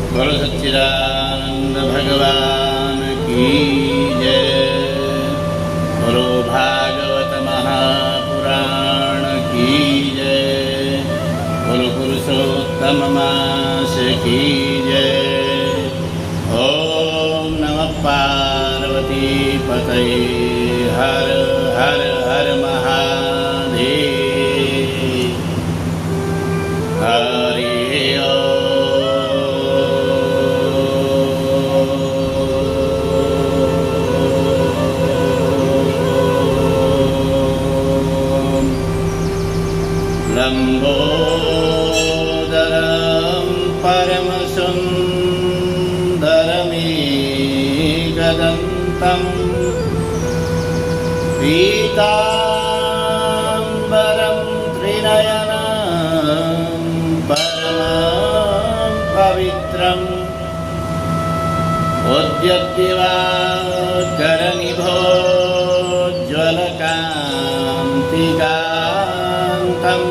बोलो सच्चिदानंद भगवान की जय। बोलो भागवत महापुराण की जय। बोलो पुरुषोत्तम मास की जय। ओम नमः पार्वती पतये। हर हर हर महादेव। हरि लंबोदरं परमसुन्दरमेकदन्तं पीताम्बरं त्रिनयनं परमं पवित्रम् उद्यद्दिवाकरनिभोज्ज्वलकान्तिकान्तं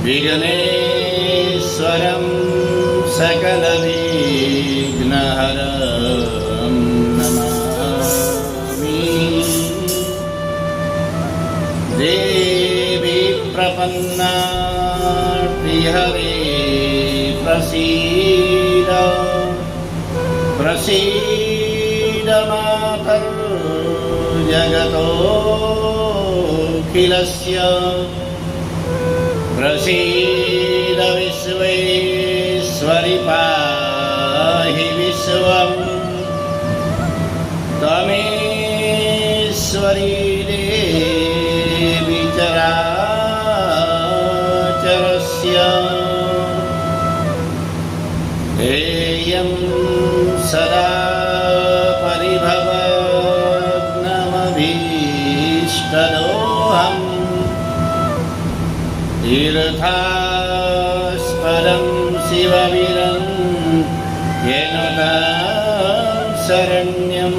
विघ्नेश्वरं सकलविघ्नहरं नमामि। देवी प्रपन्नार्तिहरे प्रसीद प्रसीद मातर्जगतोऽखिलस्य। प्रसीद विश्वेश्वरि पाहि विश्वम्। त्वमेश्वरी देवी चराचरस्य। हेयं सदा परिभवग्नमभीष्टदोहम्। तीर्थास्पदं शिवविरञ्जनं शरण्यं।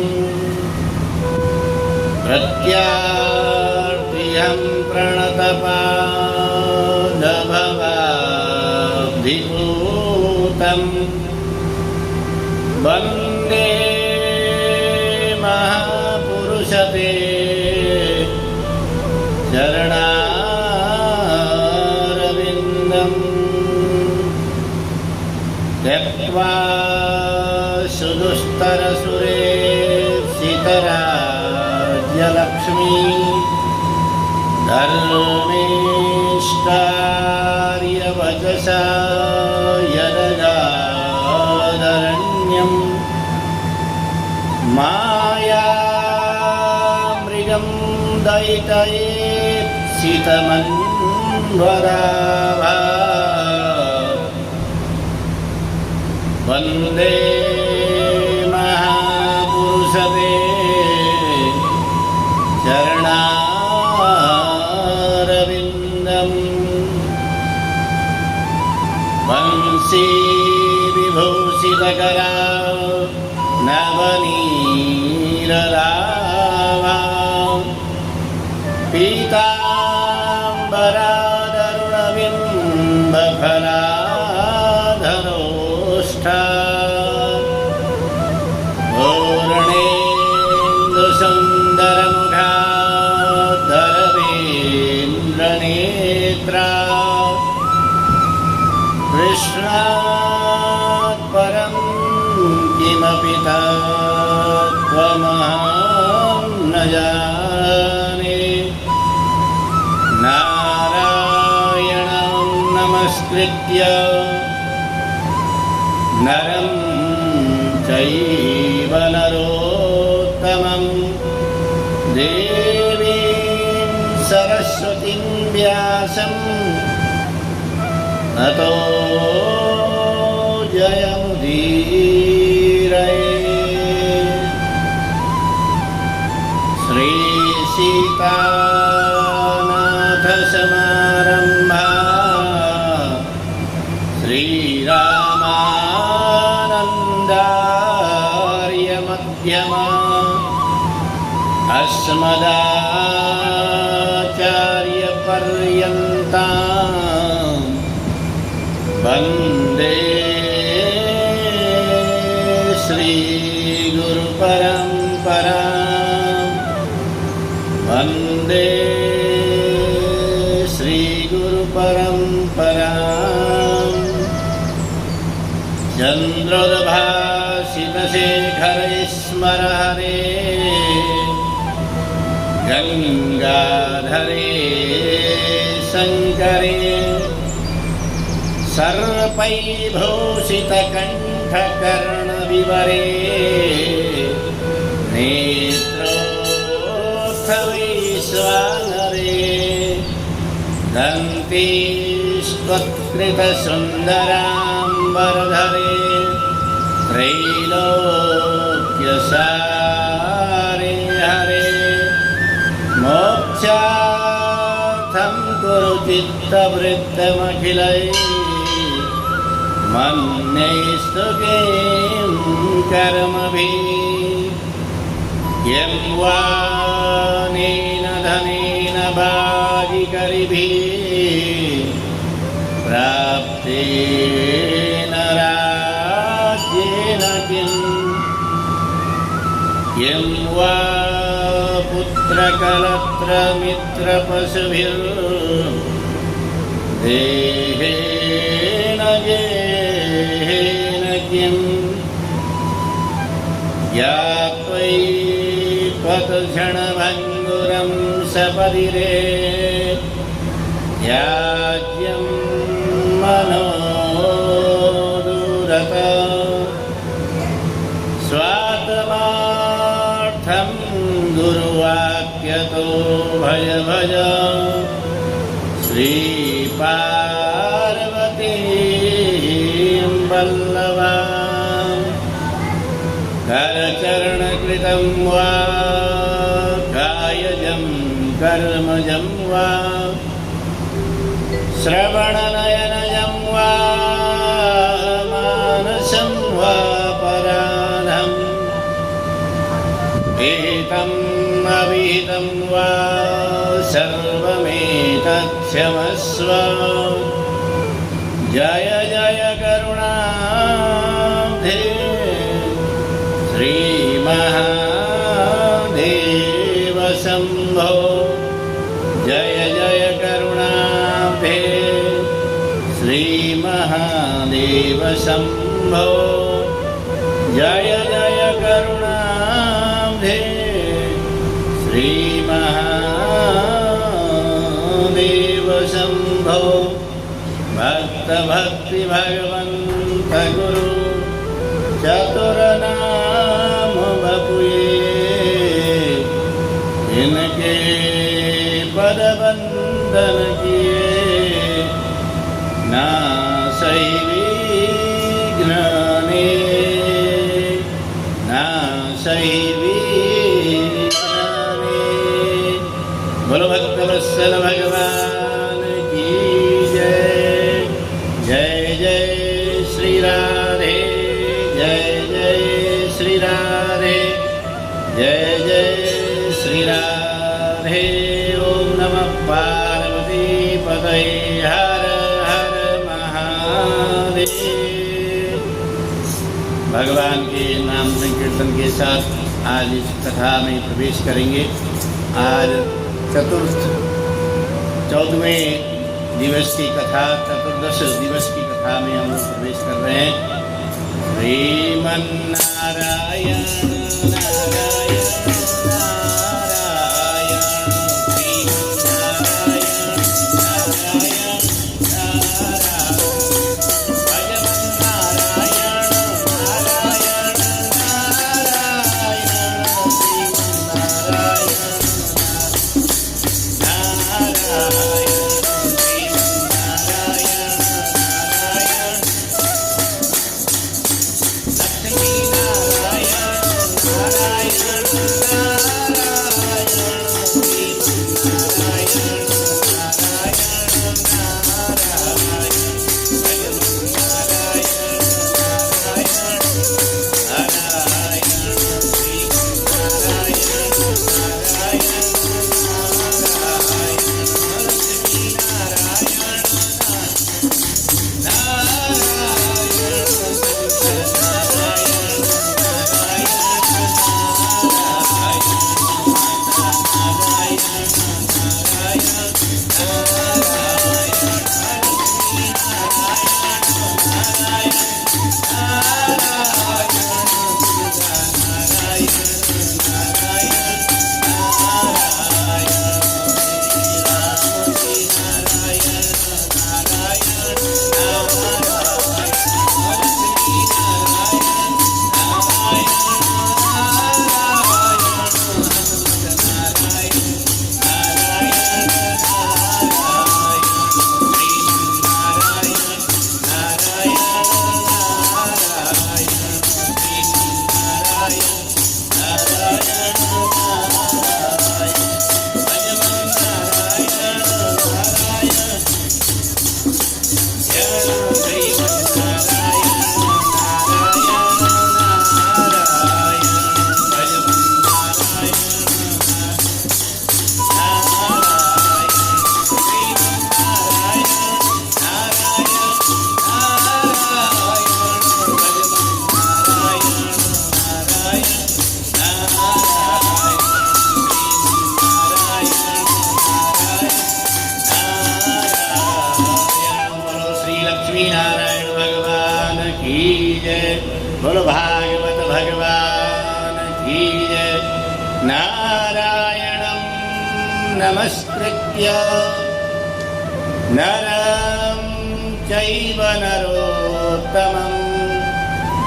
प्रत्यार्थिहं प्रणतपादभवाब्धिभूतं। वन्दे महापुरुषते चरणारविन्दम्। त्यक्त्वा सुदुस्तरसुरेप्सितराज्यलक्ष्मी। धर्मेष्टार्यवचसा यदगादरण्यम्। मायामृगं दयितयेप्सितमन्वराभा। वन्दे महापुरुषते चरणारविन्दम्। वंशी विभूषितकरा नवनीररावा। पीताम्बरादरुणबिम्बफलाधरोष्ठा। पूर्णेन्दुसुन्दरमुखा धरवेन्द्रनेत्रा। कृष्णात् परं किमपि तत्त्वमहं न जाने। नारायणं नमस्कृत्य नरं चैव नरोत्तमं। देवीं सरस्वतीं व्यासं ततो जयमुदीरये। श्रीसीतानाथसमारम्भा श्रीरामानन्दार्यमध्यमा। अस्मदाचार्यपर्यन्तां वन्दे चन्द्रोद्भासितशेखरे स्मर हरे गंगाधरे शङ्करे सर्पैर्भूषितकण्ठकर्णविवरे नेत्रोत्थवैश्वानरे दन्तीस्त्वत्कृतसुन्दराम्बरधरे त्रैलोक्यसारे हरे मोक्षार्थं कुरु चित्तवृत्तमखिलैः मन्यैस्तु किं कर्मभिः यं वा नेन धनेन बाजिकरिभिः प्राप्तेन राज्येन किम् यं वा पुत्रकलत्रमित्रपशुभिर्देहेन गेहेन किम् यात्वै त्वत्क्षणभङ्गुरं सपरिरे याज्यं मनोदुरत स्वात्मार्थं गुरुवाक्यतो भज श्रीपार्वतीं वल्लभां करचरणकृतं वा कायजं कर्मजं वा श्रवणनयनजं वा मानसं वा पराधं विहितम् अविहितं वा सर्वमेतत्क्षमस्व जय जय करुणाब्धे श्रीमहादेव शम्भो जय जय करुणाब्धे श्रीमहादेव शम्भो जय जय करुणाब्धे श्रीमहादेव शम्भो भक्ति भगवन्त गुरु चतुरनाम बपुए इनके पद वंदन किए नासै विघ्नानि नासै विघ्नानि। बोलो भक्तवत्सल भगवान की जय। जय जय श्री राधे जय जय श्री राधे जय जय श्री राधे। ओम नमः पार्वती पतये हर हर महादेव। भगवान के नाम संकीर्तन के साथ आज इस कथा में प्रवेश करेंगे। आज चौदहवें दिवस की कथा, चतुर्दश दिवस की कथा में हम लोग प्रवेश कर रहे हैं। श्रीमन्नारायण नारायण नारायण श्रीमन्नारायण नारायण नारायण भगवन् नारायण नारायण नारायण श्रीमन्नारायण नारायण नारायण की जय। बोलो भागवत भगवान की जय। नारायणं नमस्कृत्य नरं चैव नरोत्तमं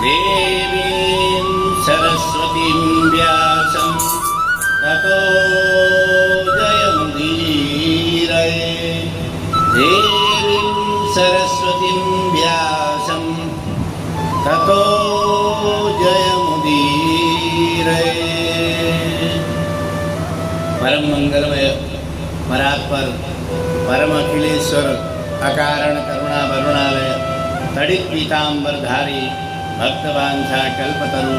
देवीं सरस्वतीं व्यासं ततो जयमुदीरये। देवीं सरस्वतीं व्यासं ततो जयमुदीरये। परम मंगलमय परात्पर परम अखिलेश्वर अकारण करुणा वरुणालय तड़ित पीताम्बरधारी भक्तवांछा कल्पतरु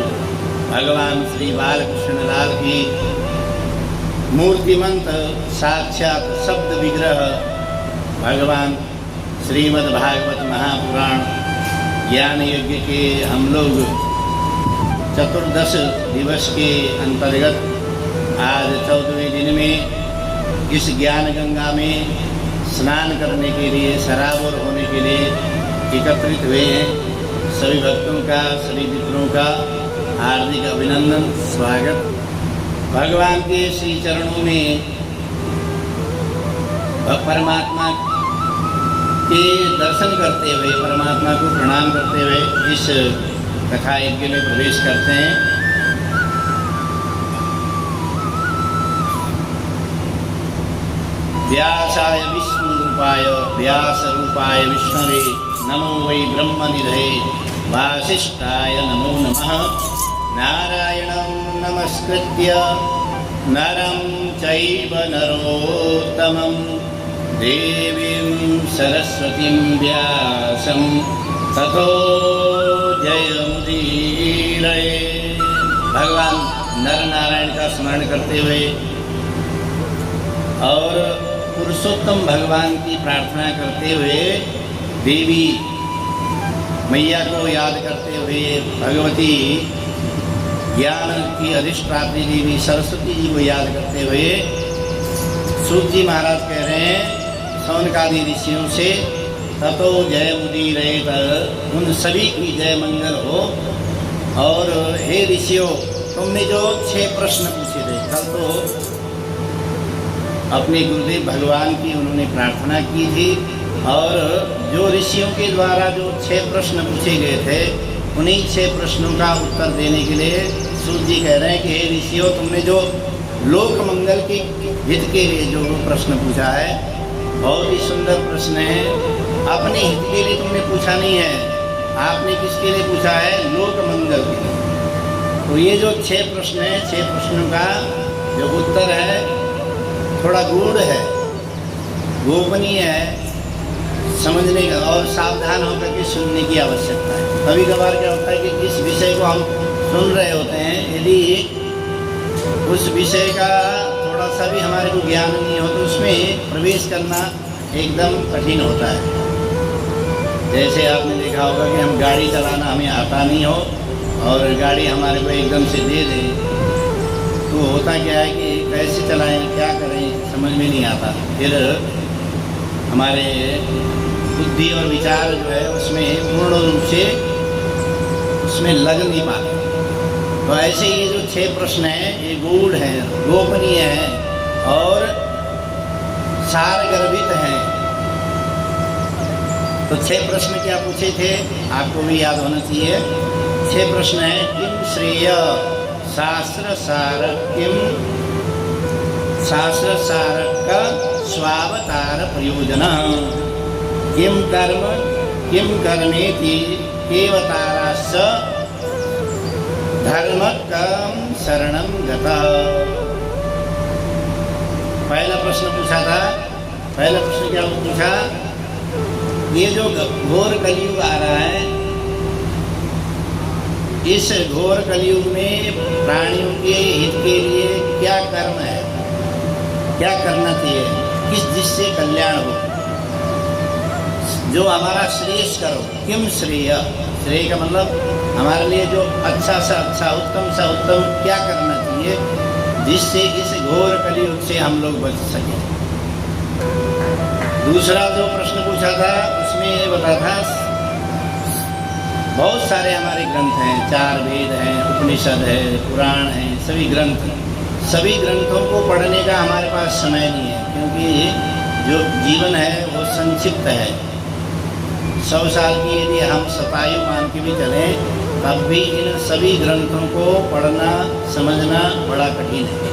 भगवान श्री बालकृष्ण लाल की मूर्तिमंत साक्षात शब्द विग्रह भगवान श्रीमद् भागवत महापुराण ज्ञान यज्ञ के हम लोग चतुर्दश दिवस के अंतर्गत आज 14वें दिन में इस ज्ञान गंगा में स्नान करने के लिए सराबोर होने के लिए एकत्रित हुए हैं। सभी भक्तों का सभी मित्रों का हार्दिक अभिनंदन स्वागत। भगवान के श्री चरणों में परमात्मा के दर्शन करते हुए परमात्मा को प्रणाम करते हुए इस कथा यज्ञ में प्रवेश करते हैं। व्यासाय विष्णुरूपाय व्यासरूपाय विष्णवे नमो वै ब्रह्मनिधये वासिष्ठाय नमो नमः। नारायणं नमस्कृत्य नरं चैव नरोत्तमं देवीं सरस्वतीं व्यासं ततो जयमुदीरये। भगवान नर नारायण का स्मरण करते हुए और पुरुषोत्तम भगवान की प्रार्थना करते हुए देवी मैया को याद करते हुए भगवती ज्ञान की अधिष्ठात्री देवी सरस्वती जी को याद करते हुए सूत जी महाराज कह रहे हैं सौनकादि ऋषियों से ततो जय मुदीरये, उन सभी की जय मंगल हो। और हे ऋषियों, तुमने जो 6 प्रश्न पूछे थे कल, तो अपने गुरुदेव भगवान की उन्होंने प्रार्थना की थी और जो ऋषियों के द्वारा जो 6 प्रश्न पूछे गए थे उन्हीं 6 प्रश्नों का उत्तर देने के लिए सूत जी कह रहे हैं कि हे ऋषियों, तुमने जो लोक मंगल के हित के लिए जो प्रश्न पूछा है बहुत ही सुंदर प्रश्न है। अपने हित के लिए तुमने पूछा नहीं है, आपने किसके लिए पूछा है? लोक मंगल के लिए। तो ये जो 6 प्रश्न है, 6 प्रश्नों का जो उत्तर है थोड़ा गूढ़ है, गोपनीय है, समझने का और सावधान होकर के सुनने की आवश्यकता है। कभी कभार क्या होता है कि जिस विषय को हम सुन रहे होते हैं, यदि उस विषय का थोड़ा सा भी हमारे को ज्ञान नहीं हो तो उसमें प्रवेश करना एकदम कठिन होता है। जैसे आपने देखा होगा कि हम गाड़ी चलाना हमें आता नहीं हो और गाड़ी हमारे को एकदम से दे दे तो होता क्या है कि कैसे चलाएं, क्या करें, समझ में नहीं आता। फिर हमारे बुद्धि और विचार जो है उसमें पूर्ण रूप से उसमें लग नहीं पाते। तो ऐसे ये जो 6 प्रश्न हैं ये गूढ़ हैं, गोपनीय हैं और सारगर्भित हैं। तो 6 प्रश्न क्या पूछे थे आपको भी याद होना चाहिए। 6 प्रश्न हैं। किम श्रेय शास्त्र सार, किम शास्त्र सार का स्वावतार प्रयोजन, किम कर्म किम कर्मेति केवताराश्च धर्मकं शरणं गतः। पहला प्रश्न पूछा था। पहला प्रश्न क्या पूछा? ये जो घोर कलयुग आ रहा है, इस घोर कलयुग में प्राणियों के हित के लिए क्या कर्म है, क्या करना चाहिए, किस जिससे कल्याण हो, जो हमारा श्रेयस करो। किम श्रेय, श्रेय का मतलब हमारे लिए जो अच्छा सा अच्छा, उत्तम सा उत्तम क्या करना चाहिए जिससे इस घोर कलयुग से हम लोग बच सकें। दूसरा जो प्रश्न पूछा था उसमें ये बता था बहुत सारे हमारे ग्रंथ हैं, 4 वेद हैं, उपनिषद है, पुराण हैं, सभी ग्रंथ। सभी ग्रंथों को पढ़ने का हमारे पास समय नहीं है, क्योंकि जो जीवन है वो संक्षिप्त है। 100 साल की यदि हम शतायु मान के भी चलें, तब भी इन सभी ग्रंथों को पढ़ना समझना बड़ा कठिन है।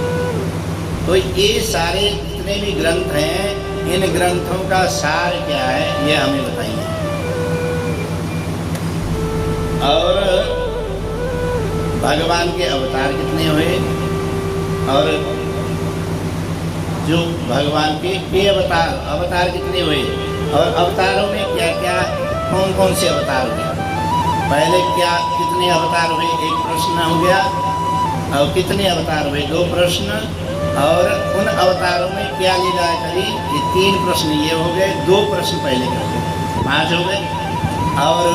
तो ये सारे जितने भी ग्रंथ हैं, इन ग्रंथों का सार क्या है, ये हमें बताइए। और भगवान के अवतार कितने हुए, और जो भगवान के अवतार कितने हुए, और अवतारों में क्या क्या कौन कौन से अवतार हुए। पहले कितने अवतार हुए, एक प्रश्न हो गया। और कितने अवतार हुए, 2 प्रश्न। और उन अवतारों में क्या लीला करी, ये 3 प्रश्न ये हो गए। 2 प्रश्न पहले कर गए, 5 हो गए। और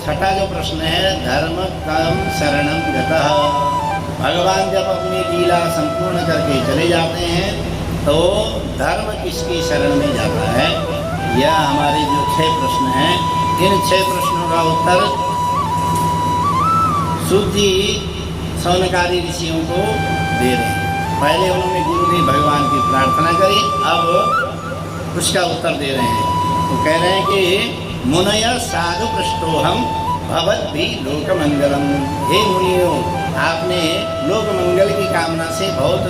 छठा जो प्रश्न है, धर्म कर्म शरणम गतः। भगवान जब अपनी लीला संपूर्ण करके चले जाते हैं तो धर्म किसकी शरण में जाता है। यह हमारे जो 6 प्रश्न हैं, इन 6 प्रश्नों का उत्तर शुद्धि सौनकादि ऋषियों को दे रहे हैं। पहले उन्होंने गुरु ने भगवान की प्रार्थना करी, अब उसका उत्तर दे रहे हैं। तो कह रहे हैं कि मुनय साधु पृष्ठोहम भवत भी लोक मंगलम। हे मुनियों, आपने लोक मंगल की कामना से बहुत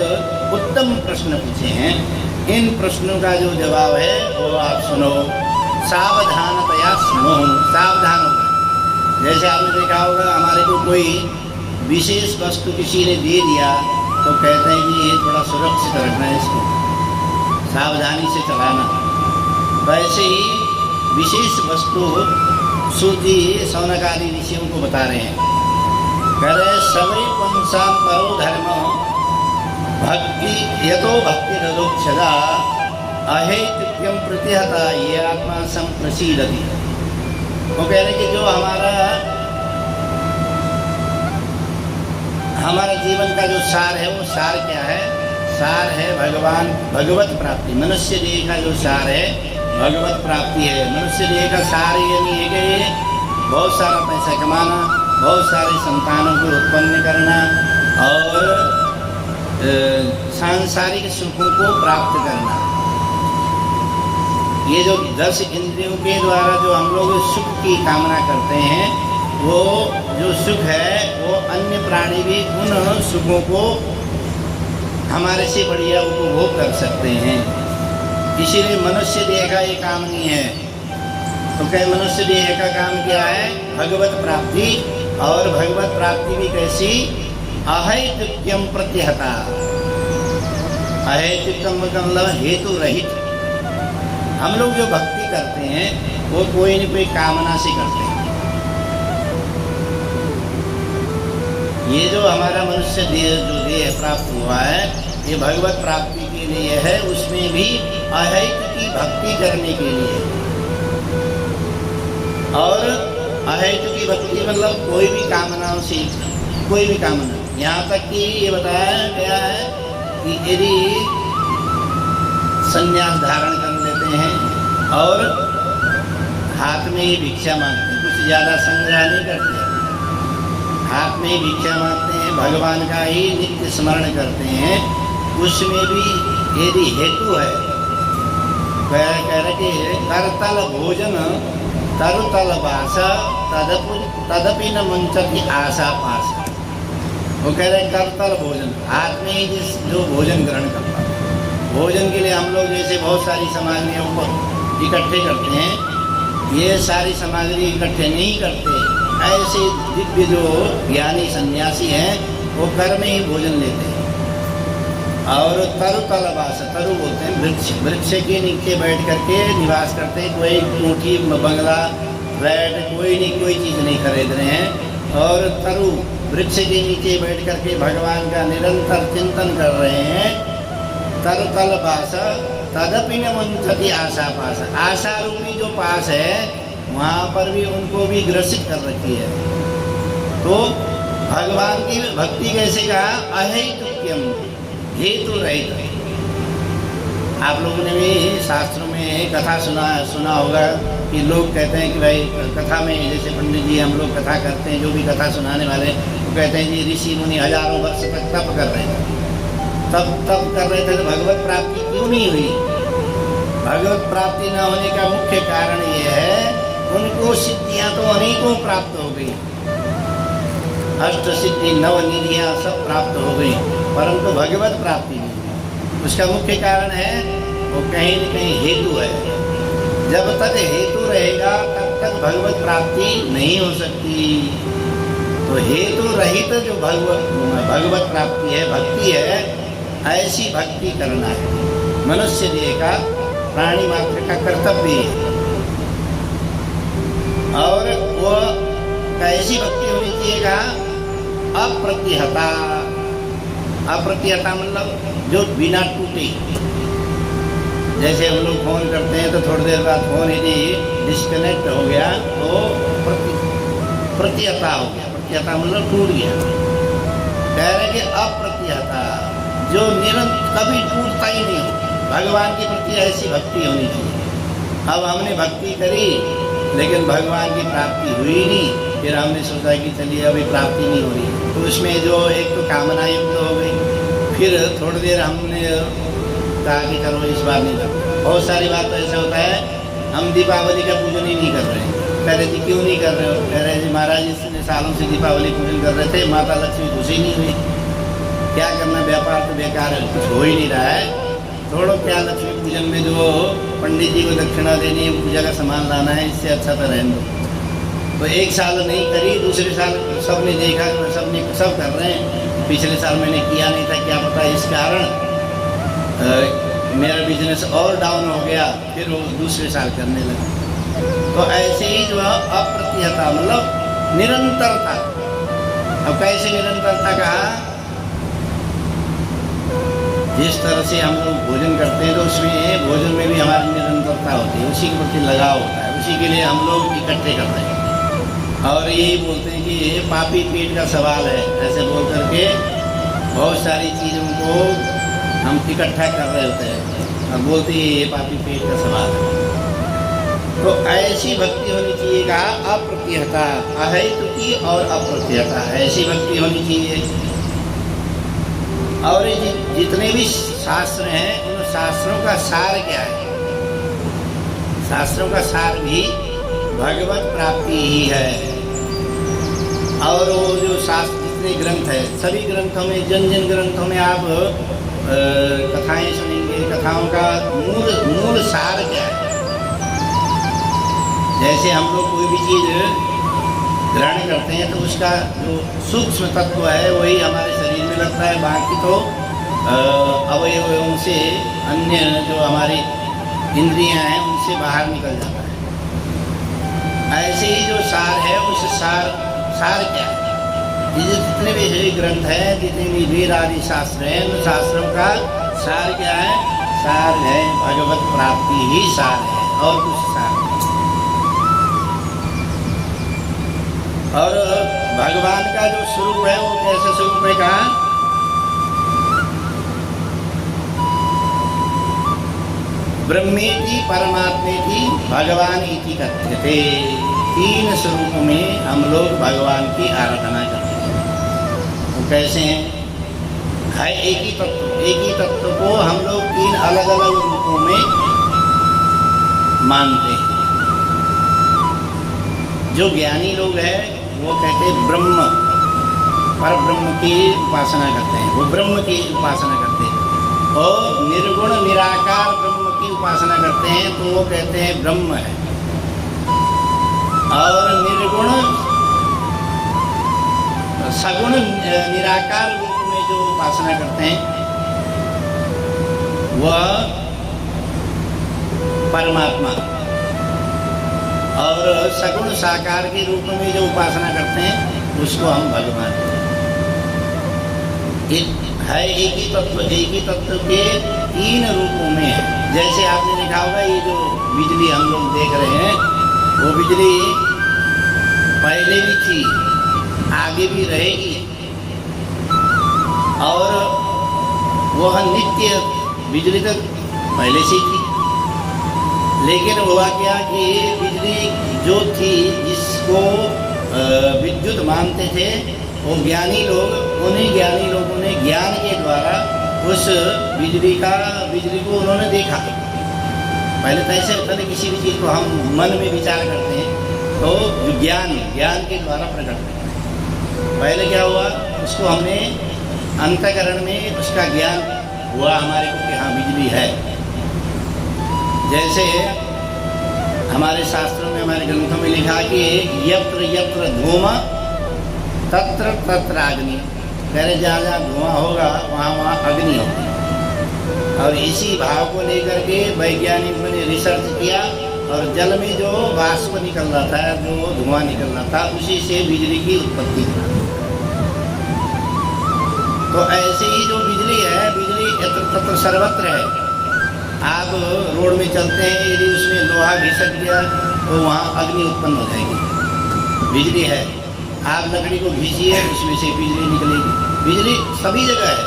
उत्तम प्रश्न पूछे हैं। इन प्रश्नों का जो जवाब है वो आप सुनो। सावधानतया सुनो, सावधान होकर। जैसे आपने देखा होगा, हमारे को कोई विशेष वस्तु किसी ने दे दिया तो कहते हैं कि ये थोड़ा सुरक्षित रखना है, इसको सावधानी से चलाना। वैसे ही विशेष वस्तु सूजी सौनकादि ऋषियों को बता रहे हैं। कह रहे सवै पुंसाम परो धर्म भक्ति यतो भक्ति रदोक्षदा अहेतुक्यम प्रतिहता ये आत्मा संप्रसीदति। वो कह रहे कि जो हमारा जीवन का जो सार है, वो सार क्या है, सार है भगवत प्राप्ति। मनुष्य देह का जो सार है भगवत प्राप्ति है। मनुष्य देह का सार ये नहीं है कि बहुत सारा पैसा कमाना, बहुत सारे संतानों को उत्पन्न करना और सांसारिक सुखों को प्राप्त करना। ये जो 10 इंद्रियों के द्वारा जो हम लोग सुख की कामना करते हैं, वो जो सुख है वो अन्य प्राणी भी उन सुखों को हमारे से बढ़िया उपभोग कर सकते हैं। इसीलिए मनुष्य देह का ये काम नहीं है। तो क्या मनुष्य देह का काम क्या है, भगवत प्राप्ति। और भगवत प्राप्ति भी कैसी, अहैतुक्यम प्रत्यहता। अहैतुक्यम मतलब हेतु रहित। हम लोग जो भक्ति करते हैं वो कोई न कोई कामना से करते हैं। ये जो हमारा मनुष्य देह प्राप्त हुआ है, ये भगवत प्राप्ति के लिए है, उसमें भी अहैतु की भक्ति करने के लिए। और अहैतु की भक्ति मतलब कोई भी कामनाओं से, कोई भी कामना। यहाँ तक कि ये बताया गया है कि यदि संन्यास धारण कर लेते हैं और हाथ में ही भिक्षा मांगते हैं, कुछ ज़्यादा संग्रह नहीं करते, हाथ में ही भिक्षा मांगते हैं, भगवान का ही नित्य स्मरण करते हैं, उसमें भी यदि हेतु है, कह रहे कि करतल भोजन तरुतल वास तदपि न मुंचति आशा पास। वो कह रहे करतल भोजन, हाथ में ही जो भोजन ग्रहण करता है। भोजन के लिए हम लोग जैसे बहुत सारी सामग्रियों को इकट्ठे करते हैं, ये सारी सामग्री इकट्ठे नहीं करते। ऐसे दिव्य जो ज्ञानी सन्यासी हैं वो घर में ही भोजन लेते हैं। और तरुतल वास, तरु बोलते हैं वृक्ष के नीचे बैठ करके निवास करते हैं। कोई कोठी बंगला फ्लैट कोई चीज़ नहीं खरीद रहे हैं, और तरु वृक्ष के नीचे बैठ करके भगवान का निरंतर चिंतन कर रहे हैं। तरुतल वास तदपि न मुंचति आशा पास। आशा रूपी जो पास है वहाँ पर भी उनको भी ग्रसित कर रखी है। तो भगवान की भक्ति कैसे कहा, अहेतुक्यम, हेतु रहित। आप लोगों ने भी शास्त्रों में कथा सुना होगा कि लोग कहते हैं कि भाई कथा में, जैसे पंडित जी हम लोग कथा करते हैं, जो भी कथा सुनाने वाले वो कहते हैं जी ऋषि मुनि हजारों वर्ष तक तप कर रहे थे, तब कर रहे थे तो भगवत प्राप्ति क्यों नहीं हुई? भगवत प्राप्ति न होने का मुख्य कारण ये है, उनको सिद्धियां तो अनेकों प्राप्त हो गई, अष्ट सिद्धि नव निधियां सब प्राप्त हो गई, परंतु भगवत प्राप्ति नहीं। उसका मुख्य कारण है वो कहीं न कहीं हेतु है। जब तक हेतु रहेगा तब तक भगवत प्राप्ति नहीं हो सकती। तो हेतु रहित जो भगवत प्राप्ति है, भक्ति है, ऐसी भक्ति करना है। मनुष्य देह का, प्राणी मात्र का कर्तव्य है। और वो कैसी भक्ति होनी चाहिए? कहा अप्रतिहता। अप्रतिहता मतलब जो बिना टूटे। जैसे हम लोग फोन करते हैं तो थोड़ी देर बाद फोन यदि डिस्कनेक्ट हो गया तो प्रतिहता हो गया। प्रतिहता मतलब टूट गया। कह रहे कि अप्रतिहता, जो निरंतर कभी टूटता ही नहीं हो। भगवान के प्रति ऐसी भक्ति होनी चाहिए। अब हमने भक्ति करी लेकिन भगवान की प्राप्ति हुई नहीं, फिर हमने सोचा कि चलिए अभी प्राप्ति नहीं हो रही, तो उसमें जो एक तो कामना युक्त हो गई। फिर थोड़ी देर हमने कहा कि चलो इस बार नहीं करते। बहुत सारी बात तो ऐसा होता है, हम दीपावली का पूजन ही नहीं कर रहे हैं। कह रहे जी क्यों नहीं कर रहे हो? कह रहे जी महाराज इतने सालों से दीपावली पूजन कर रहे थे, माता लक्ष्मी खुश ही नहीं हुई, क्या करना, व्यापार तो बेकार है, कुछ हो ही नहीं रहा है। थोड़ा क्या लक्ष्मी पूजन में जो पंडित जी को दक्षिणा देनी है, पूजा का सामान लाना है, इससे अच्छा तो रहने दो। तो एक साल नहीं करी, दूसरे साल सबने देखा, सब कर रहे हैं। पिछले साल मैंने किया नहीं था, क्या पता इस कारण मेरा बिजनेस और डाउन हो गया, फिर वो दूसरे साल करने लगा। तो ऐसे ही जो है अप्रतिहता मतलब निरंतरता। अब कैसे निरंतरता? कहा जिस तरह से हम लोग भोजन करते हैं तो उसमें भोजन में भी हमारी निरंतरता होती है, उसी के प्रति लगाव होता है, उसी के लिए हम लोग इकट्ठे करते हैं। और यही बोलते हैं कि ये पापी पेट का सवाल है, ऐसे बोल करके बहुत सारी चीज़ों को हम इकट्ठा कर रहे होते हैं और बोलते हैं ये पापी पेट का सवाल है। तो ऐसी भक्ति होनी चाहिए। कहा अप्रतिहता, अहेतु की और अप्रतिहता, ऐसी भक्ति होनी चाहिए। और जितने भी शास्त्र हैं उन शास्त्रों का सार क्या है? शास्त्रों का सार भी भगवत प्राप्ति ही है। और वो जो शास्त्र जितने ग्रंथ है, सभी ग्रंथों में, जिन ग्रंथों में आप कथाएं सुनेंगे, कथाओं का मूल सार क्या है? जैसे हम लोग कोई भी चीज़ ग्रहण करते हैं तो उसका जो सूक्ष्म तत्व है वही हमारे शरीर में लगता है, बाकी तो अवयवों से, अन्य जो हमारी इंद्रियां हैं उनसे बाहर निकल जाता है। ऐसे ही जो सार है, उस सार क्या है? जितने भी ग्रंथ हैं, जितने भी वेद आदि शास्त्र हैं, उन शास्त्रों का सार क्या है? सार है भगवत प्राप्ति ही सार है, और कुछ सार नहीं। और भगवान का जो स्वरूप है वो कैसे स्वरूप है? कहा ब्रह्मेति परमात्मेति भगवान इति कथ्यते। 3 स्वरूप में हम लोग भगवान की आराधना करते हैं। वो कैसे हैं? है एक ही तत्व। एक ही तत्व को हम लोग 3 अलग अलग रूपों में मानते हैं। जो ज्ञानी लोग हैं वो कहते हैं ब्रह्म, पर ब्रह्म की उपासना करते हैं, वो ब्रह्म की उपासना करते हैं। और निर्गुण निराकार ब्रह्म की उपासना करते हैं तो वो कहते हैं ब्रह्म है। और निर्गुण सगुण निराकार रूप में जो उपासना करते हैं वह परमात्मा। और सगुण साकार के रूप में जो उपासना करते हैं उसको हम भगवान है। एक ही तत्व के 3 रूपों में है। जैसे आपने देखा होगा ये जो बिजली हम लोग देख रहे हैं, वो बिजली पहले भी थी, आगे भी रहेगी, और वह नित्य बिजली तक पहले से थी, लेकिन हुआ क्या कि बिजली जो थी जिसको विद्युत मानते थे वो ज्ञानी लोग, उन्हीं ज्ञानी लोगों ने ज्ञान के द्वारा उस बिजली को उन्होंने देखा। पहले तो ऐसे होता है किसी भी चीज़ को हम मन में विचार करते हैं तो जो ज्ञान के द्वारा प्रकट करते हैं। पहले क्या हुआ, उसको हमने अंतःकरण में उसका ज्ञान हुआ हमारे को कि हाँ बिजली है। जैसे हमारे शास्त्रों में, हमारे ग्रंथों में लिखा कि यत्र यत्र धूमा तत्र तत्र अग्नि, कह रहे जहाँ जहाँ धुआं होगा वहाँ वहाँ अग्नि होगी। और इसी भाव को लेकर के वैज्ञानिकों ने रिसर्च किया और जल में जो वाष्प निकल रहा था, जो धुआं निकल रहा था, उसी से बिजली की उत्पत्ति हुई। तो ऐसे ही जो बिजली है, बिजली यत्र तत्र सर्वत्र है। आप रोड में चलते हैं, यदि उसमें लोहा घिसक गया तो वहाँ अग्नि उत्पन्न हो जाएगी, बिजली है। आप लकड़ी को घिसिए उसमें से बिजली निकलेगी। बिजली सभी जगह है,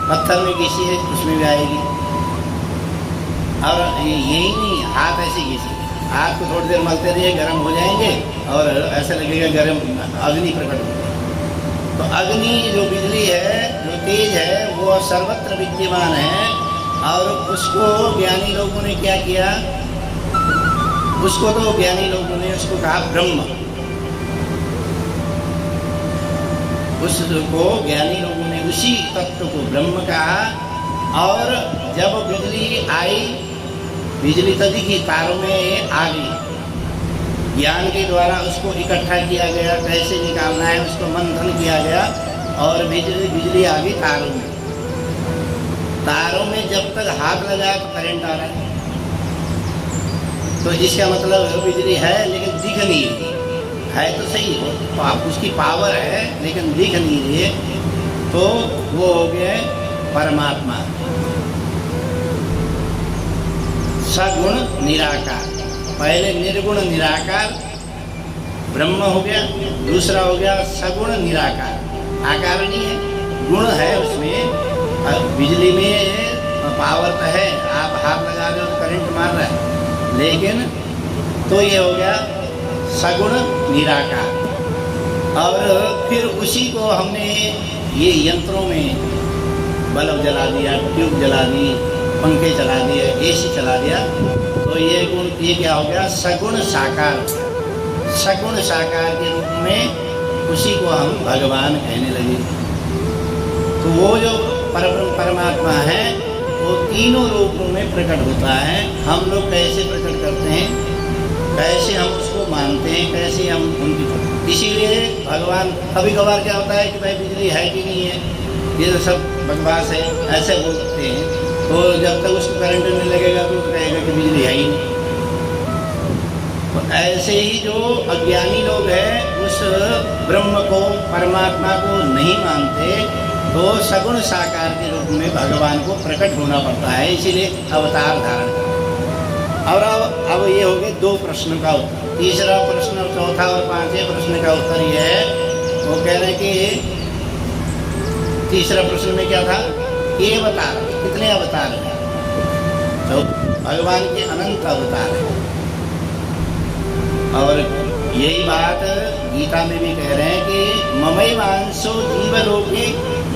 पत्थर में घिसिए उसमें भी आएगी। और यही नहीं, हाथ ऐसे घिसिए, हाथ को थोड़ी देर मलते रहिए, गर्म हो जाएंगे और ऐसा लगेगा गर्म, अग्नि प्रकट हो जाएगी। तो अग्नि जो बिजली है, जो तेज है, वो सर्वत्र विद्यमान है। और उसको ज्ञानी लोगों ने क्या किया, उसको तो ज्ञानी लोगों ने उसको कहा ब्रह्म। उसको ज्ञानी लोगों ने उसी तत्व को ब्रह्म कहा। और जब बिजली आई, बिजली तो दिखी, तारों में आ गई, ज्ञान के द्वारा उसको इकट्ठा किया गया, कैसे निकालना है उसको मंथन किया गया और बिजली आ गई तारों में। तारों में जब तक हाथ लगाया तो करंट आ रहा है, तो इसका मतलब बिजली है लेकिन दिख नहीं रही है। तो सही हो, तो आप उसकी पावर है लेकिन दिख नहीं रही है, तो वो हो गए परमात्मा, सगुण निराकार। पहले निर्गुण निराकार ब्रह्म हो गया, दूसरा हो गया सगुण निराकार। आकार नहीं है, गुण है उसमें। बिजली में पावर तो है, आप हाथ लगा रहे हो तो करंट मार रहा है, लेकिन तो ये हो गया सगुण निराकार। और फिर उसी को हमने ये यंत्रों में बल्ब जला दिया, ट्यूब जला दी, पंखे चला दिए, एसी चला दिया, तो ये गुण, ये क्या हो गया, सगुण साकार। सगुण साकार के रूप में उसी को हम भगवान कहने लगे। तो वो जो परमात्मा है वो तीनों रूपों में प्रकट होता है। हम लोग कैसे प्रकट करते हैं, कैसे हम उसको मानते हैं, कैसे हम उनकी, इसीलिए भगवान, कभी कभार क्या होता है कि भाई बिजली है कि नहीं है, ये तो सब बकवास है, ऐसे बोलते हैं। तो जब तक उसको करंट नहीं लगेगा तो कहेगा कि बिजली है ही नहीं। तो ऐसे ही जो अज्ञानी लोग हैं उस ब्रह्म को, परमात्मा को नहीं मानते, तो सगुण साकार के रूप में भगवान को प्रकट होना पड़ता है, इसीलिए अवतार धारण करना। और अब ये हो गए दो प्रश्नों का उत्तर। तीसरा प्रश्न, चौथा और पांचवें प्रश्न का उत्तर ये है, वो कह रहे कि तीसरा प्रश्न में क्या था, ये अवतार, कितने अवतार हैं? तो भगवान के अनंत अवतार हैं। और यही बात गीता में भी कह रहे हैं कि ममैवांशो जीवलोके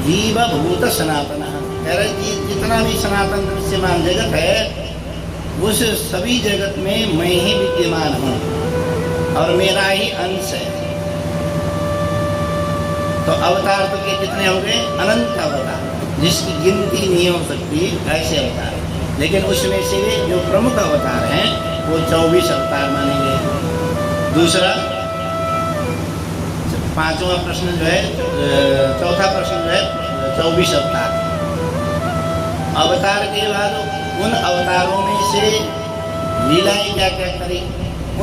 जीवभूत सनातन। कह रहे कि जितना भी सनातन दृश्यमान जगत है उस सभी जगत में मैं ही विद्यमान हूँ और मेरा ही अंश है। तो अवतार तो कितने हो गए, अनंत अवतार, जिसकी गिनती नहीं हो सकती, ऐसे अवतार। लेकिन उसमें से जो प्रमुख अवतार हैं वो 24 अवतार माने गए। दूसरा, पांचवा प्रश्न जो है, चौथा प्रश्न जो है 24 अवतार। अवतार के बाद उन अवतारों में से लीलाएं क्या क्या करी,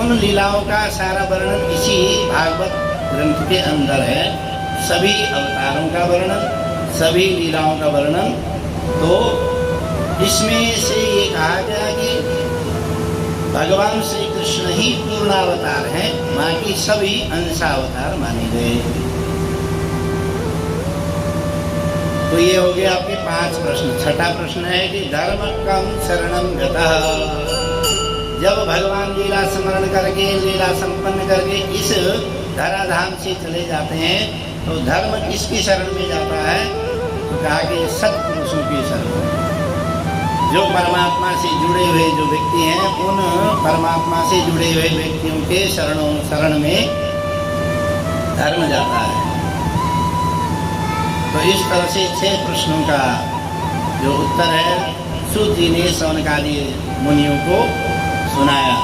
उन लीलाओं का सारा वर्णन इसी भागवत ग्रंथ के अंदर है। सभी अवतारों का वर्णन, सभी लीलाओं का वर्णन। तो इसमें से ये कहा गया कि भगवान श्री कृष्ण ही पूर्णावतार हैं, बाकी सभी अंशावतार माने गए। तो ये हो गया आपके 5 प्रश्न। छठा प्रश्न है कि धर्म कम शरणम गतः। जब भगवान लीला स्मरण करके, लीला संपन्न करके इस धराधाम से चले जाते हैं तो धर्म किसकी शरण में जाता है? तो कहा कि सत्पुरुषों की शरण में। जो परमात्मा से जुड़े हुए जो व्यक्ति हैं, उन परमात्मा से जुड़े हुए व्यक्तियों के शरण में धर्म जाता है। तो इस तरह से 6 प्रश्नों का जो उत्तर है सूत जी ने शौनकादि मुनियों को सुनाया।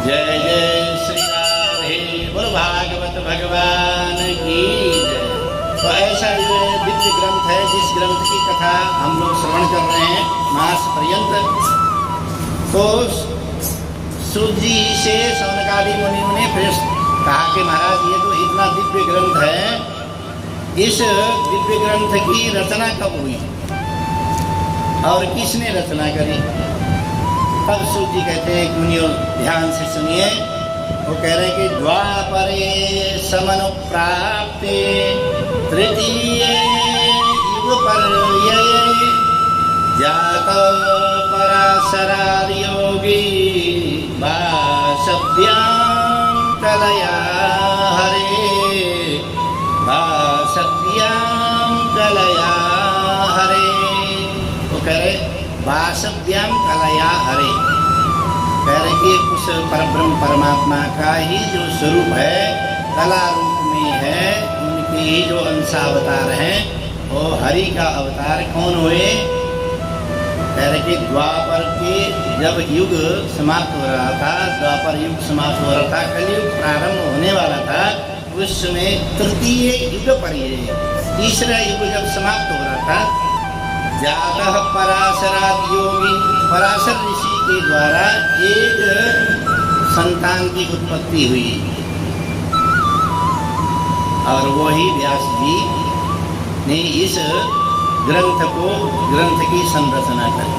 जय जय श्री राधे बोल भागवत भगवान की जय। तो ऐसा ये दिव्य ग्रंथ है जिस ग्रंथ की कथा हम लोग श्रवण कर रहे हैं मास पर्यंत। तो सूत जी से शौनकादि मुनियों ने फिर कहा कि महाराज ये तो इतना दिव्य ग्रंथ है, इस दिव्य ग्रंथ की रचना कब हुई और किसने रचना करी? तब सूत जी कहते हैं, मुनियों ध्यान से सुनिए, वो कह रहे हैं कि द्वापरे समनुप्राप्ते तृतीय युग पर्यये जात पराशरादि योगी वासव्यां कलया हरे वासव्यां कलया हरे। वो कह रहे वासव्यां कलया हरे, कह रहे कि उस परब्रह्म परमात्मा का ही जो स्वरूप है कला रूप में है, उनके ही जो अंशावतार हैं वो हरि का अवतार कौन हुए? कह रहे कि द्वापर के जब युग समाप्त हो रहा था, द्वापर युग समाप्त हो रहा था, कलयुग प्रारंभ होने वाला था, उस समय तृतीय युग पर्यय तीसरा युग जब समाप्त हो रहा था, जातः पराशरादि योगी, पराशर ऋषि के द्वारा एक संतान की उत्पत्ति हुई और वही व्यास जी ने इस ग्रंथ की संरचना करी।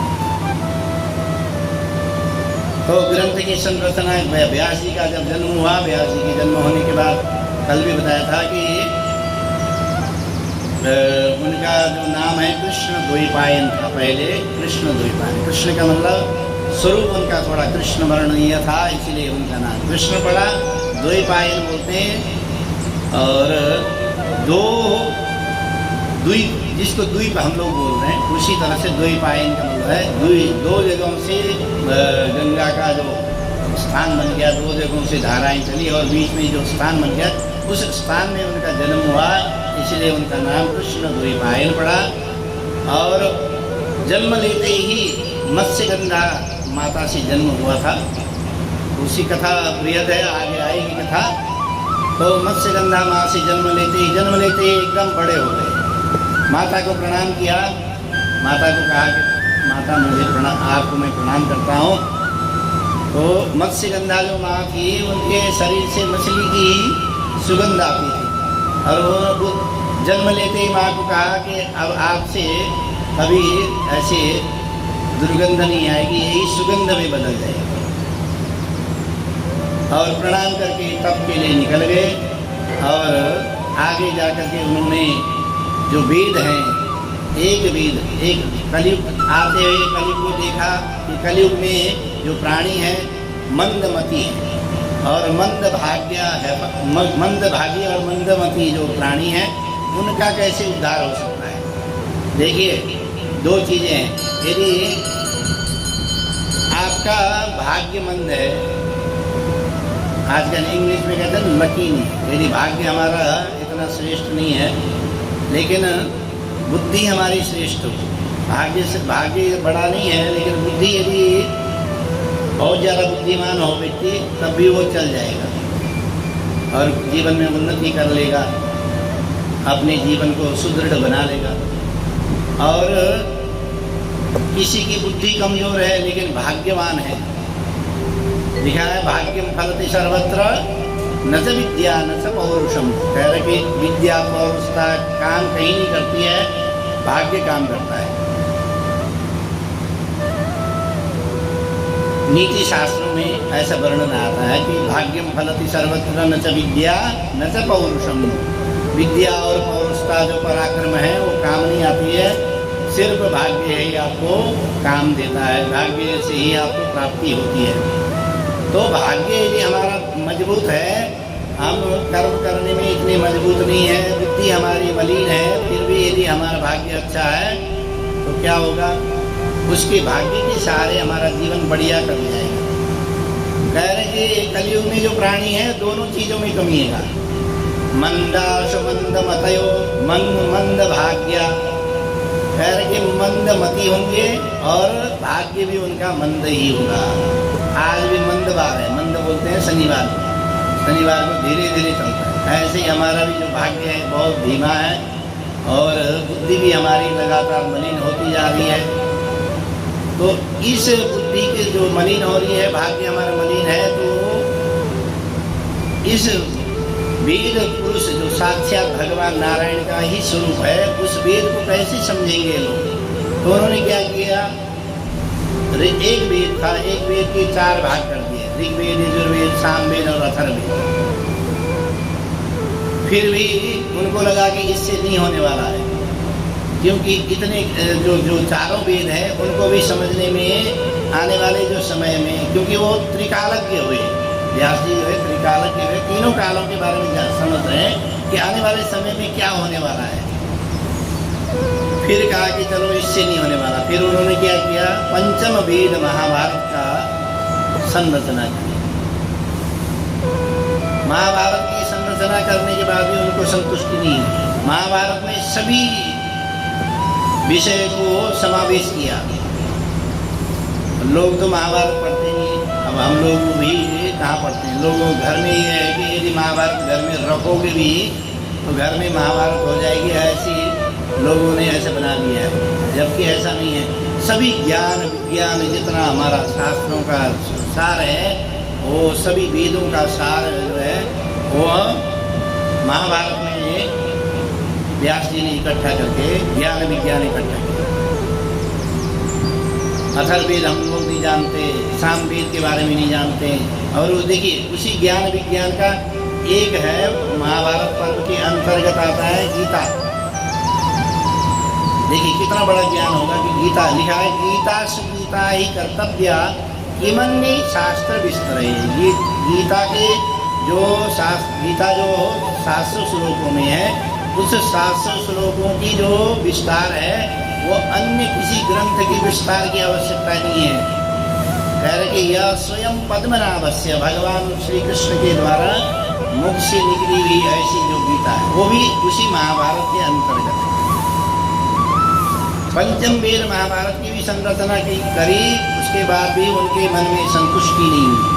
तो ग्रंथ की संरचना व्यास जी का जब जन्म हुआ, व्यास जी के जन्म होने के बाद कल भी बताया था कि उनका जो नाम है कृष्ण द्वैपायन था। पहले कृष्ण द्वैपायन, कृष्ण का मतलब स्वरूप उनका थोड़ा कृष्ण वर्णीय था, इसलिए उनका नाम कृष्ण पड़ा। द्वैपायन बोलते हैं और द्वीप, जिसको द्वीप हम लोग बोल रहे हैं, उसी तरह से द्वैपायन का मतलब है दो जगहों से गंगा का जो स्थान बन गया, 2 जगहों से धाराएं चली और बीच में जो स्थान बन गया, उस स्थान में उनका जन्म हुआ, इसलिए उनका नाम कृष्ण द्वैपायन पड़ा। और जन्म लेते ही मत्स्यगंधा माता से जन्म हुआ था, उसी कथा बृहद है, आगे आएगी कथा। तो मत्स्यगंधा माँ से जन्म लेते ही एकदम बड़े हो गए। माता को प्रणाम किया, माता को कहा कि माता मुझे आपको मैं प्रणाम करता हूँ। तो मत्स्यगंधा जो माँ थी, उनके शरीर से मछली की सुगंध आती थी और वो जन्म लेते ही माँ को कहा कि अब आपसे कभी ऐसे दुर्गंध नहीं आएगी, यही सुगंध में बदल जाएगी। और प्रणाम करके तप के लिए निकल गए और आगे जा कर के उन्होंने जो वेद हैं, एक कलयुग आते हुए कलयुग को देखा कि कलयुग में जो प्राणी है मंदमती और मंदभाग्य और मंदमती जो प्राणी हैं, उनका कैसे उद्धार हो सकता है? देखिए 2 चीज़ें हैं। यदि आपका भाग्य मंद है, आजकल इंग्लिश में कहते हैं लकी नहीं, यदि भाग्य हमारा इतना श्रेष्ठ नहीं है लेकिन बुद्धि हमारी श्रेष्ठ हो, भाग्य बड़ा नहीं है लेकिन बुद्धि यदि बहुत ज़्यादा बुद्धिमान हो व्यक्ति, तब भी वो चल जाएगा और जीवन में उन्नति कर लेगा, अपने जीवन को सुदृढ़ बना लेगा। और किसी की बुद्धि कमज़ोर है लेकिन भाग्यवान है, लिखा है भाग्यम फलति सर्वत्र न च विद्या न च पौरुषम। कह रहे कि विद्या पौरुषता काम कहीं नहीं करती है, भाग्य काम करता है। नीति शास्त्रों में ऐसा वर्णन आता है कि भाग्यम फलति सर्वत्र न च विद्या न च पौरुषम। विद्या और पौरुष उसका जो पराक्रम है वो काम नहीं आती है, सिर्फ भाग्य ही आपको काम देता है, भाग्य से ही आपको प्राप्ति होती है। तो भाग्य यदि हमारा मजबूत है, हम कर्म करने में इतने मजबूत नहीं है, बुद्धि हमारी मलिन है, फिर भी यदि हमारा भाग्य अच्छा है तो क्या होगा, उसके भाग्य के सहारे हमारा जीवन बढ़िया कर जाएगा। कह रहे कि कलयुग में जो प्राणी है दोनों चीज़ों में कमी है, मंदाश मंद मतयो मंद भाग्य। कह रहे कि मंद मती होंगे और भाग्य भी उनका मंद ही होगा। आज भी मंदवार है, मंद बोलते हैं शनिवार को धीरे धीरे चलता है। ऐसे ही हमारा भी जो भाग्य है बहुत धीमा है और बुद्धि भी हमारी लगातार मलिन होती जा रही है। तो इस बुद्धि के जो मलिन हो रही है, भाग्य हमारा मलिन है, तो इस वेद पुरुष जो साक्षात भगवान नारायण का ही स्वरूप है, उस वेद को कैसे समझेंगे लोग। तो उन्होंने क्या किया, एक वेद था, एक वेद के 4 भाग कर दिए, ऋग्वेद, यजुर्वेद, सामवेद और अथर्ववेद। फिर भी उनको लगा कि इससे नहीं होने वाला है, क्योंकि इतने जो चारों वेद हैं उनको भी समझने में आने वाले जो समय में, क्योंकि वो त्रिकालज्ञ हुए, व्यास जी हुए त्रिकालज्ञ हुए, तीनों कालों के बारे में समझ रहे हैं कि आने वाले समय में क्या होने वाला है। फिर कहा कि चलो इससे नहीं होने वाला। फिर उन्होंने क्या किया, पंचम वेद महाभारत का संरचना की। महाभारत की संरचना करने के बाद भी उनको संतुष्टि नहीं हुई। महाभारत में सभी विषय को समावेश किया। लोग तो महाभारत पढ़ते नहीं, अब हम लोग भी कहाँ पढ़ते हैं। लोगों घर में ये है कि यदि महाभारत घर में रखोगे भी तो घर में महाभारत हो जाएगी, ऐसी लोगों ने ऐसे बना दिया है, जबकि ऐसा नहीं है। सभी ज्ञान विज्ञान जितना हमारा शास्त्रों का सार है, वो सभी वेदों का सार जो है वो महाभारत में व्यास जी ने इकट्ठा करके ज्ञान विज्ञान इकट्ठा किया। अथर्ववेद हम लोग नहीं जानते, सामवेद के बारे में नहीं जानते। और वो देखिए उसी ज्ञान विज्ञान का एक है, महाभारत पर्व के अंतर्गत आता है गीता। देखिए कितना बड़ा ज्ञान होगा कि गीता लिखा है, गीता सुगीता ही कर्तव्य किमन्य शास्त्र विस्तर है। ये गीता के जो गीता जो 700 श्लोकों में है, उस 700 श्लोकों की जो विस्तार है वो अन्य किसी ग्रंथ की विस्तार की आवश्यकता नहीं है। कह रहे कि यह स्वयं पद्मनाभस्य, भगवान श्री कृष्ण के द्वारा मुख से निकली हुई ऐसी जो गीता है वो भी उसी महाभारत के अंतर्गत है। पंचम वेद महाभारत की भी संरचना करी, उसके बाद भी उनके मन में संतुष्टि नहीं हुई।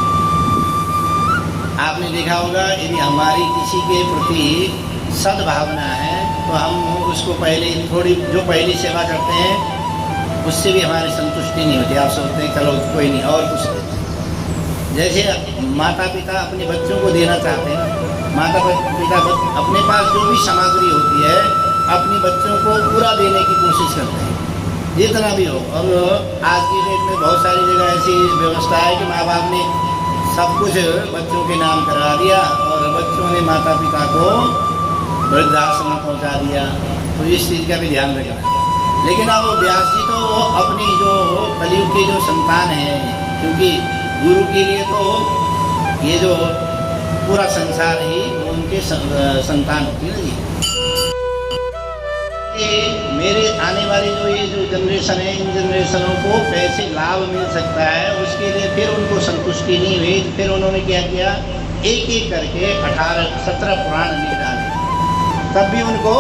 आपने देखा होगा यदि हमारी किसी के प्रति सद्भावना है तो हम उसको पहले थोड़ी जो पहली सेवा करते हैं उससे भी हमारी संतुष्टि नहीं होती। आप सोचते हैं चलो कोई नहीं और कुछ देते हैं। जैसे माता पिता अपने बच्चों को देना चाहते हैं, माता पिता अपने पास जो भी सामग्री होती है अपने बच्चों को पूरा देने की कोशिश करते हैं जितना भी हो। और आज की डेट में बहुत सारी जगह ऐसी व्यवस्था है कि माँ बाप ने सब कुछ बच्चों के नाम करा दिया और बच्चों ने माता पिता को वृद्धाश्रम में पहुँचा दिया। तो इस चीज़ का भी ध्यान रखना है। लेकिन अब व्यास जी तो अपनी जो कलयुग के जो संतान हैं, क्योंकि गुरु के लिए तो ये जो पूरा संसार ही उनके संतान होती है ना जी। मेरे आने वाली जो जनरेशन है, इन जनरेशनों को कैसे लाभ मिल सकता है उसके लिए फिर उनको संतुष्टि नहीं हुई। फिर उन्होंने क्या किया, एक एक करके 17 पुराण लिख डाले, तब भी उनको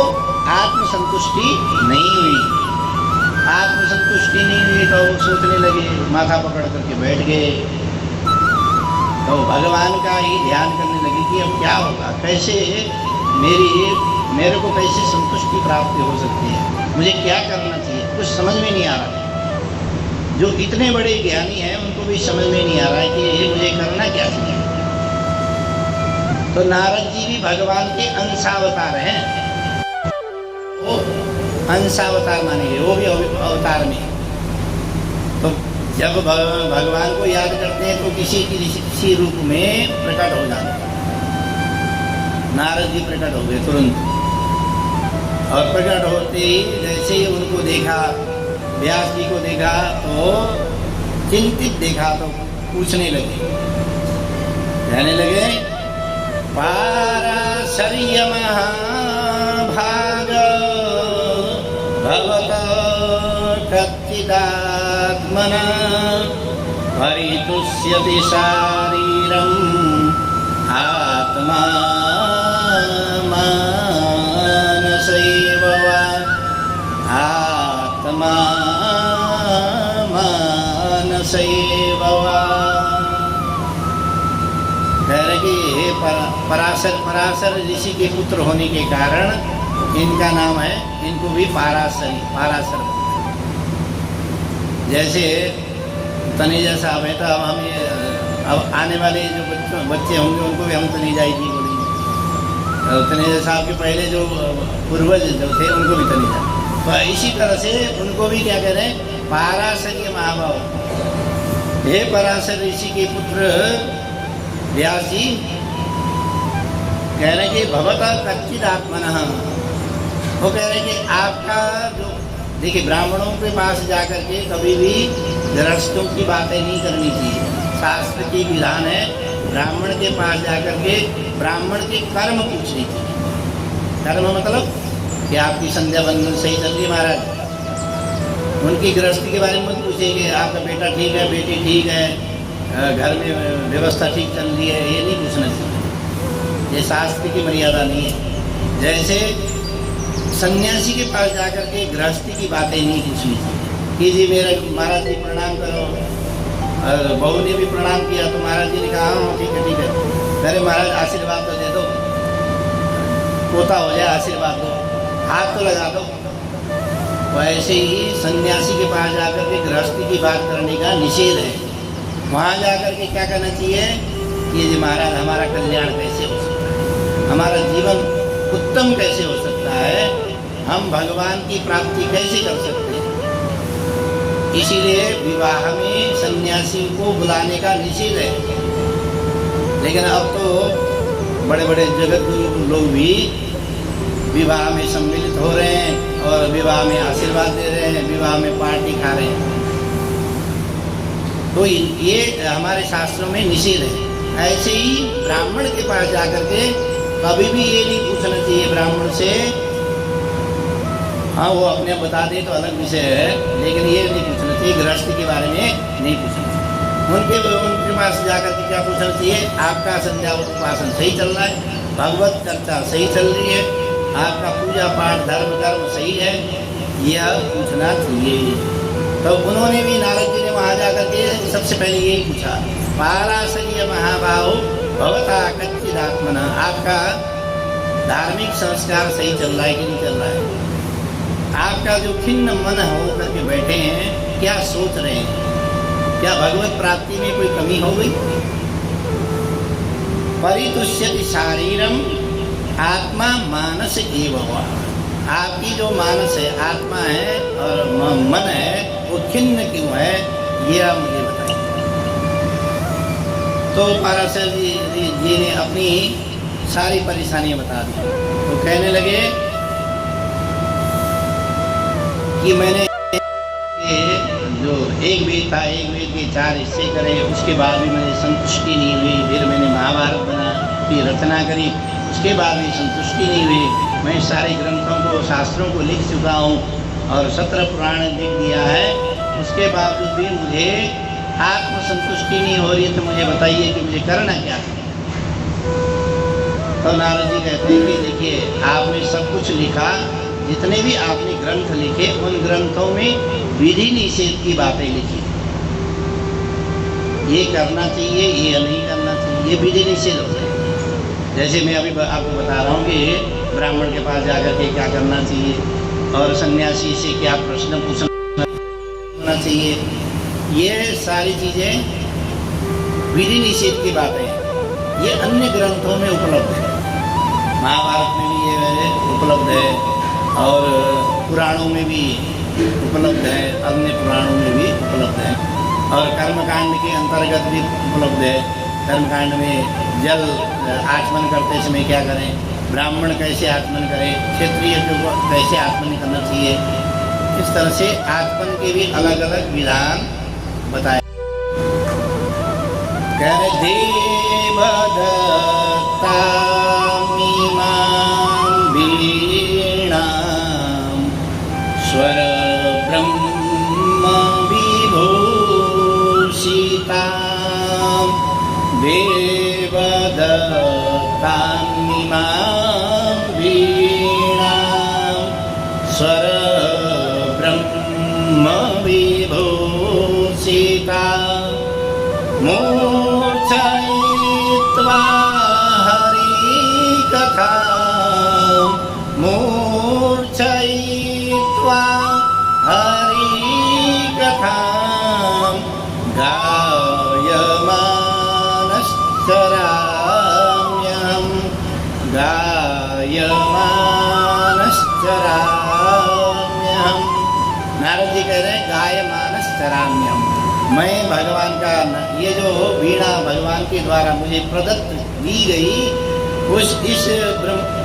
आत्मसंतुष्टि नहीं हुई। आत्मसंतुष्टि नहीं हुई तो वो सोचने लगे, माथा पकड़ करके बैठ गए, तो भगवान का ही ध्यान करने लगे कि अब क्या होगा, कैसे मेरे को कैसे संतुष्टि प्राप्त हो सकती है, मुझे क्या करना चाहिए, कुछ समझ में नहीं आ रहा। जो इतने बड़े ज्ञानी हैं उनको भी समझ में नहीं आ रहा है कि ये मुझे करना क्या चाहिए। तो नारद जी भी भगवान के अंशावतार हैं, वो अंशावतार मानेंगे, वो भी अवतार में। तो जब भगवान को याद करते हैं तो किसी रूप में प्रकट हो जाते हैं। नारद जी प्रकट हो गए तुरंत। और प्रकट होते ही जैसे ही उनको देखा, व्यास जी को देखा तो चिंतित देखा तो पूछने लगे, कहने लगे पाराशर्य महाभाग भवता कच्चिदात्मना परितुष्यति शारीरम आत्मा मानसैव वा आत्मा मानसैव वा। कह रहे कि पराशर ऋषि के पुत्र होने के कारण इनका नाम है, इनको भी पाराशर। जैसे तनेजा साहब है तो अब हम ये अब आने वाले जो बच्चे होंगे उनको भी हम तनेजा ही बोलेंगे। तनेजा साहब के पहले जो पूर्वज जो थे उनको भी तनेजा। तो इसी तरह से उनको भी क्या कह रहे हैं, पाराशर्य महाभाव। हे पराशर ऋषि के पुत्र व्यास जी कह रहे कि भवता कच्चिद आत्मनः, वो कह रहे कि आपका जो देखिए ब्राह्मणों के पास जाकर के कभी भी गृहस्थों की बातें नहीं करनी चाहिए। शास्त्र की विधान है ब्राह्मण के पास जाकर के ब्राह्मण के कर्म पूछने चाहिए। कर्म मतलब कि आपकी संध्या बंधन सही चल रही है महाराज, उनकी गृहस्थी के बारे में मत पूछेंगे, आपका बेटा ठीक है, बेटी ठीक है, घर में व्यवस्था ठीक चल रही है, ये नहीं पूछना चाहिए। ये शास्त्र की मर्यादा नहीं है। जैसे सन्यासी के पास जाकर के गृहस्थी की बातें नहीं पूछनी कि जी मेरा महाराज जी प्रणाम करो। बहू ने भी प्रणाम किया तो महाराज जी ने कहा हाँ ठीक है ठीक है, अरे महाराज आशीर्वाद तो दे दो, पोता हो जाए आशीर्वाद दो, हाथ तो लगा दो। वैसे ही सन्यासी के पास जाकर के गृहस्थी की बात करने का निषेध है। वहाँ जाकर के क्या करना चाहिए कि जी महाराज हमारा कल्याण कैसे हो सकता है, हमारा जीवन उत्तम कैसे हो सकता है, हम भगवान की प्राप्ति कैसे कर सकते हैं। इसीलिए विवाह में सन्यासी को बुलाने का निषेध है। लेकिन अब तो बड़े बड़े जगत गुरु लोग भी विवाह में सम्मिलित हो रहे हैं और विवाह में आशीर्वाद दे रहे हैं, विवाह में पार्टी खा रहे हैं। तो ये हमारे शास्त्रों में निषेध है। ऐसे ही ब्राह्मण के पास जाकर के कभी भी ये नहीं पूछना चाहिए ब्राह्मण से, हाँ वो अपने बता दे तो अलग विषय है, लेकिन ये नहीं पूछना चाहिए, गृहस्थी के बारे में नहीं पूछना चाहिए। उनके पास जाकर के क्या पूछना चाहिए, आपका संध्या उपासन सही चल रहा है, भगवत चर्चा सही चल रही है, आपका पूजा पाठ धर्म कर्म सही है, यह पूछना चाहिए। तो उन्होंने भी नारद जी ने वहाँ जाकर के सबसे पहले यही पूछा, पाराशर्य महाबाहु भवता कच्चिदात्मना, आपका धार्मिक संस्कार सही चल रहा है कि नहीं चल रहा है, आपका जो खिन्न मन हो करके बैठे हैं क्या सोच रहे हैं, क्या भगवत प्राप्ति में कोई कमी हो गई। परितुष्यति शारीरम आत्मा मानस एव वा, आपकी जो मानस है आत्मा है और मन है वो खिन्न क्यों है, ये आप मुझे बताइए। तो पराशर जी ने अपनी सारी परेशानियां बता दी। तो कहने लगे कि मैंने जो एक वेद था, एक वेद के 4 हिस्से करे, उसके बाद भी मैंने संतुष्टि नहीं हुई। फिर मैंने महाभारत की रचना करी, उसके बाद भी संतुष्टि नहीं हुई। मैं सारे ग्रंथों को शास्त्रों को लिख चुका हूँ और 17 पुराण लिख दिया है, उसके बावजूद भी मुझे आत्मसंतुष्टि नहीं हो रही है। तो मुझे बताइए कि मुझे करना क्या है। तो नारद जी कहते हैं कि देखिए आपने सब कुछ लिखा, जितने भी आपने ग्रंथ लिखे उन ग्रंथों में विधि निषेध की बातें लिखी, ये करना चाहिए ये नहीं करना चाहिए, ये विधि निषेध होते हैं। जैसे मैं अभी आपको बता रहा हूँ कि ब्राह्मण के पास जाकर के क्या करना चाहिए और सन्यासी से क्या प्रश्न पूछना चाहिए, ये सारी चीज़ें विधि निषेध की बातें हैं। ये अन्य ग्रंथों में उपलब्ध है, महाभारत में भी ये उपलब्ध है और पुराणों में भी उपलब्ध है, अन्य पुराणों में भी उपलब्ध है और कर्मकांड के अंतर्गत भी उपलब्ध है। कर्मकांड में जल आचमन करते समय क्या करें, ब्राह्मण कैसे आत्मन करे, क्षत्रिय को कैसे आत्मन करना चाहिए। इस तरह से आत्मन के भी अलग अलग विधान बताए। कह रहे देवदत्तामिमां वीणां स्वर ब्रह्म विभूषितां देवदत्तामिमां वीणां स्वर ब्रह्म विभूषितां मूर्छयित्वा हरिकथा मूर्छयित्वा हरिकथा गायमानश्चराम्यहं गायमानश्चराम्यहं। नारद जी कह रहे हैं गायमानश्चराम्यहं, मैं भगवान का ये जो वीणा भगवान के द्वारा मुझे प्रदत्त दी गई, इस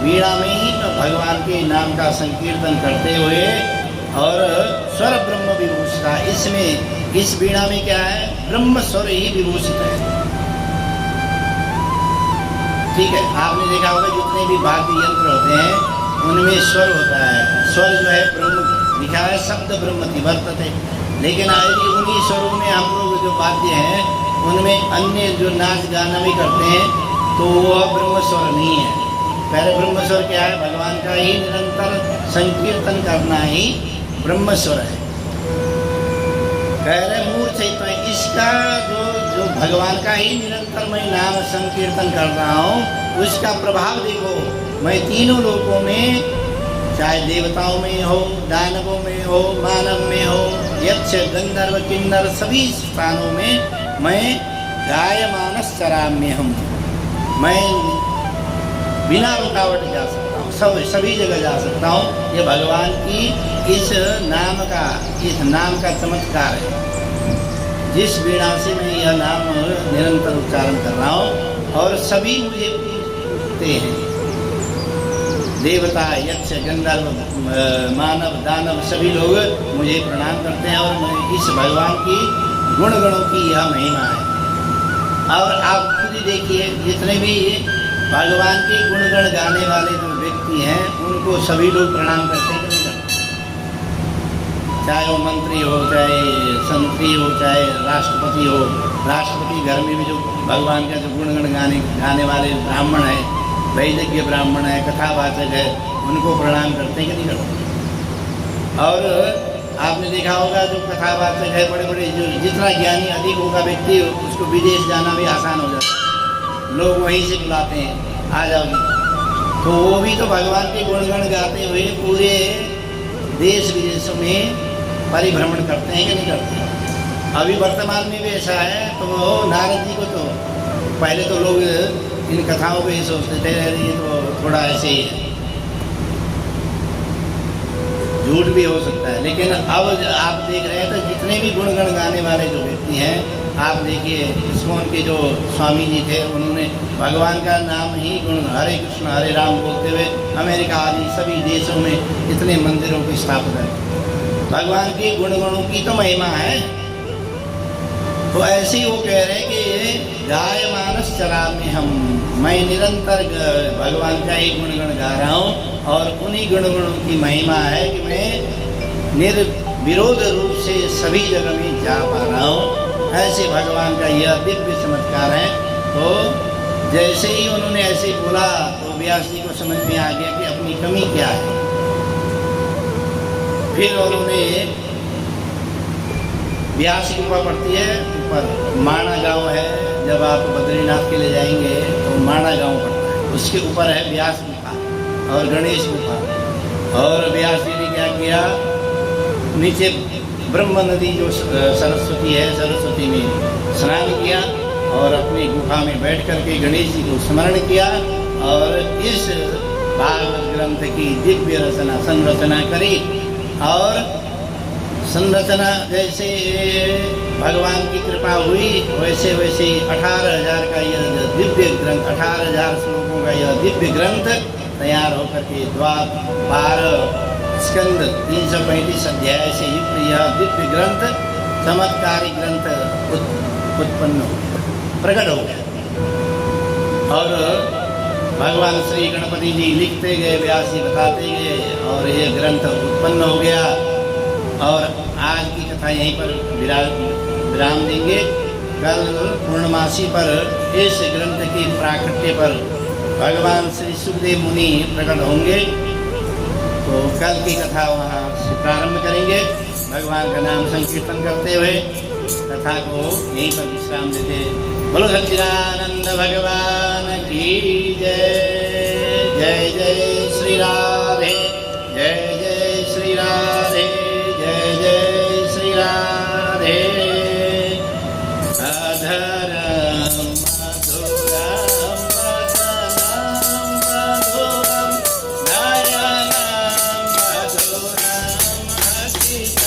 वीणा में ही भगवान के नाम का संकीर्तन करते हुए और स्वर ब्रह्म विभूषिता, इसमें इस वीणा में क्या है, ब्रह्म स्वर ही विभूषित है। ठीक है, आपने देखा होगा जितने भी वाद्य यंत्र होते हैं उनमें स्वर होता है। स्वर जो है ब्रह्म लिखा है, शब्द ब्रह्म वर्तते, लेकिन यदि उन्हीं स्वरों में हम लोग जो वाद्य हैं उनमें अन्य जो नाच गाना भी करते हैं तो वह ब्रह्मस्वर नहीं है। पहले ब्रह्मस्वर क्या है, भगवान का ही निरंतर संकीर्तन करना ही ब्रह्मस्वर है। कह रहे मूर्छित, इसका जो भगवान का ही निरंतर मैं नाम संकीर्तन कर रहा हूँ, उसका प्रभाव देखो। मैं तीनों लोकों में, चाहे देवताओं में हो, दानवों में हो, मानव में हो, यक्ष गंधर्व किन्नर सभी स्थानों में मैं गायमानश्चराम्यहं, मैं बिना रुकावट जा सकता हूँ, सभी जगह जा सकता हूँ। ये भगवान की इस नाम का चमत्कार है। जिस वीणा से मैं यह नाम निरंतर उच्चारण कर रहा हूँ और सभी मुझे पूजते हैं, देवता यक्ष गंधर्व मानव दानव सभी लोग मुझे प्रणाम करते हैं और इस भगवान की गुणगणों की यह महिमा है। और आप खुद ही देखिए, जितने भी भगवान के गुणगण गाने वाले जो व्यक्ति हैं उनको सभी लोग प्रणाम करते हैं, चाहे वो मंत्री हो, चाहे संतरी हो, चाहे राष्ट्रपति हो। राष्ट्रपति घर में भी जो भगवान का जो गुणगण गाने वाले ब्राह्मण है, वैदिक ब्राह्मण है, कथावाचक है, उनको प्रणाम करते हैं कि नहीं करते। और आपने देखा होगा जो कथावाचक है, बड़े बड़े जो जितना ज्ञानी अधिक होगा व्यक्ति, उसको विदेश जाना भी आसान हो जाता है, लोग वहीं से बुलाते हैं, आ जाओगे। तो वो भी तो भगवान के गुणगण गाते हुए पूरे देश विदेशों में परिभ्रमण करते हैं कि नहीं करते। अभी वर्तमान में भी ऐसा है। तो वो नारद जी को तो पहले तो लोग इन कथाओं पे ही सोचते थे ये तो थोड़ा ऐसे ही है, झूठ भी हो सकता है। लेकिन अब आप देख रहे हैं तो जितने भी गुणगण गाने वाले जो व्यक्ति हैं, आप देखिए इस्कॉन के जो स्वामी जी थे, उन्होंने भगवान का नाम ही गुण हरे कृष्ण हरे राम बोलते हुए अमेरिका आदि सभी देशों में इतने मंदिरों की स्थापना है। भगवान के गुणगणों की तो महिमा है। तो ऐसे ही वो कह रहे हैं कि गायमानश्चराम्यहं, मैं निरंतर भगवान का ही गुणगण गा रहा हूँ और उन्हीं गुणगणों की महिमा है कि मैं निर्विरोध रूप से सभी जगह में जा पा रहा हूँ। ऐसे भगवान का यह दिव्य चमत्कार है। तो जैसे ही उन्होंने ऐसे बोला तो व्यास जी को समझ में आ गया कि अपनी कमी क्या है। फिर उन्होंने व्यास की गुफा पड़ती है ऊपर, माणा गांव है। जब आप बद्रीनाथ के लिए जाएंगे तो माणा गांव पड़ता है, उसके ऊपर है व्यास गुफा और गणेश गुफा। और व्यास जी ने क्या किया, नीचे ब्रह्म नदी जो सरस्वती है, सरस्वती में स्नान किया और अपनी गुफा में बैठ करके गणेश जी को स्मरण किया और इस भागवत ग्रंथ की दिव्य रचना संरचना करी। और संरचना जैसे भगवान की कृपा हुई वैसे वैसे 18,000 का यह दिव्य ग्रंथ, 18,000 श्लोकों का यह दिव्य ग्रंथ तैयार होकर के द्वार स्कंद 335 अध्याय से युक्त यह दिव्य ग्रंथ चमत्कारी ग्रंथ उत्पन्न प्रकट हो गया। और भगवान श्री गणपति जी लिखते गए, व्यास जी बताते गए और ये ग्रंथ उत्पन्न हो गया। और आज की कथा यहीं पर विराम देंगे। कल पूर्णमासी पर इस ग्रंथ के प्राकट्य पर भगवान श्री सुखदेव मुनि प्रकट होंगे, तो कल की कथा वहाँ से प्रारंभ करेंगे। भगवान का नाम संकीर्तन करते हुए कथा को यहीं पर विश्राम देते। बोलो सच्चिदानंद भगवान की जय। जय जय श्री राधे, जय जय श्री राधे, जय जय श्री राधे। अधरम मधुरम वदनम मधुरम नयनम मधुरम हसितम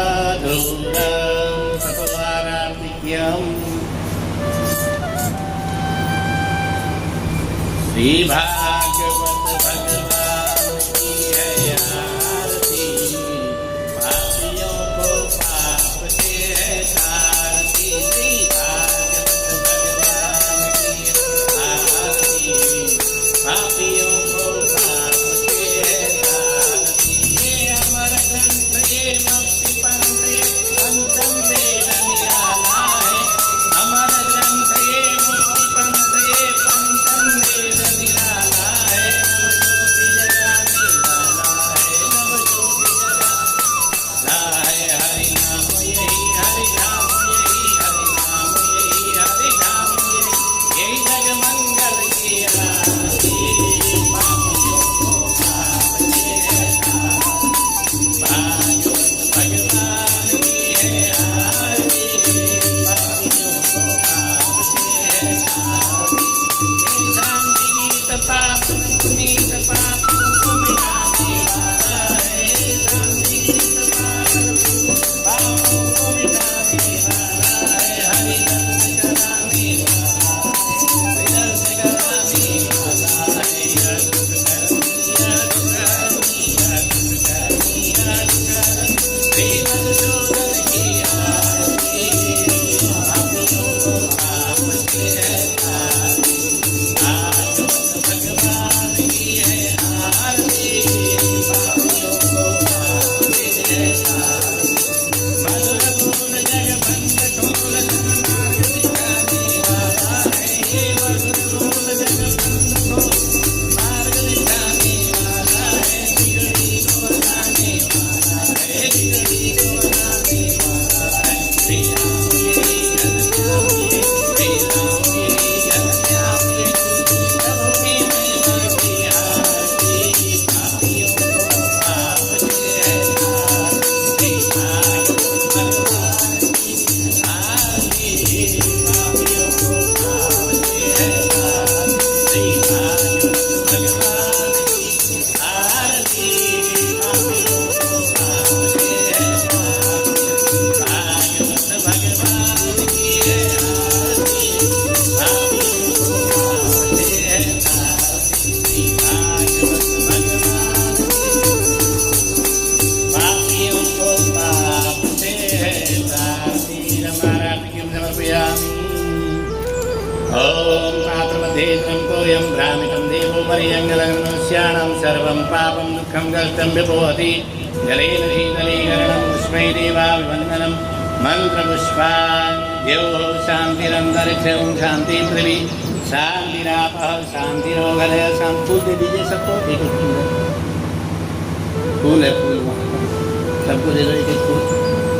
मधुरं सपवारार्तिक्यम् श्री भागवत भगवान की है आरती, पापियों को पाप से है तारती। श्री भागवत भगवान की आरती, पापियों को पाप से है तारती। ये अमर ग्रंथ ये मुक्ति पंथ ये पंचम वेद निराला है। अमर ग्रंथ ये मुक्ति पंथ ये पंचम वेद निराला क्षेत्रं तोयं भ्रामितं देवो पर्यङ्गलग्नस्याणां सर्वं पापं दुःखं कष्टं विपोहति जलेन शीतलीकरणं पुष्पै देवाभिवन्दनं मन्त्रपुष्पान् द्यौः शान्तिरन्तरिक्षं शान्ति पृथ्वी शान्तिरापः शान्तिरोगदय शान्ति। फूल दे दीजिए सबको, एक एक फूल है, फूल सबको दे दो एक एक फूल।